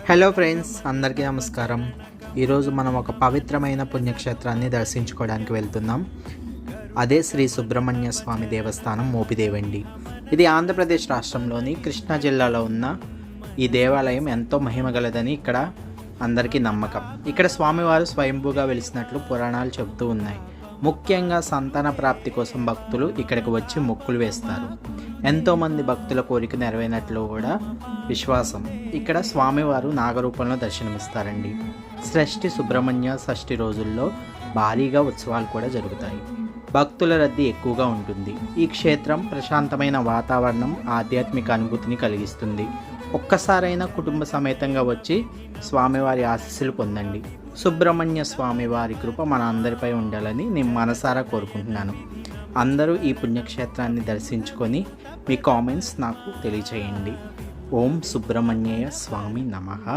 Hello friends, అందరికీ నమస్కారం. ఈరోజు మనం ఒక పవిత్రమైన పుణ్యక్షేత్రాన్ని దర్శించుకోవడానికి వెళ్తున్నాం. అదే శ్రీ సుబ్రహ్మణ్య స్వామి దేవస్థానం మోపిదేవండి. ఇది ఆంధ్రప్రదేశ్ రాష్ట్రంలోని కృష్ణా జిల్లాలో ఉన్న ఈ దేవాలయం ఎంతో మహిమగలదని ఇక్కడ అందరికీ నమ్మకం. ఇక్కడ స్వామివారు స్వయంభూగా వెలిసినట్లు పురాణాలు చెబుతూ ఉన్నాయి. ముఖ్యంగా సంతాన ప్రాప్తి కోసం భక్తులు ఇక్కడికి వచ్చి మొక్కులు వేస్తారు. ఎంతోమంది భక్తుల కోరిక నెరవేరినట్లు కూడా విశ్వాసం. ఇక్కడ స్వామివారు నాగరూపంలో దర్శనమిస్తారండి. షష్ఠి సుబ్రహ్మణ్య షష్ఠి రోజుల్లో భారీగా ఉత్సవాలు కూడా జరుగుతాయి. భక్తుల రద్దీ ఎక్కువగా ఉంటుంది. ఈ క్షేత్రం ప్రశాంతమైన వాతావరణం, ఆధ్యాత్మిక అనుభూతిని కలిగిస్తుంది. ఒక్కసారైనా కుటుంబ సమేతంగా వచ్చి స్వామివారి ఆశీస్సులు పొందండి. సుబ్రహ్మణ్య స్వామి వారి కృప మన అందరిపై ఉండాలని నేను మనసారా కోరుకుంటున్నాను. అందరూ ఈ పుణ్యక్షేత్రాన్ని దర్శించుకొని మీ కామెంట్స్ నాకు తెలియచేయండి. ఓం సుబ్రహ్మణ్య స్వామి నమః.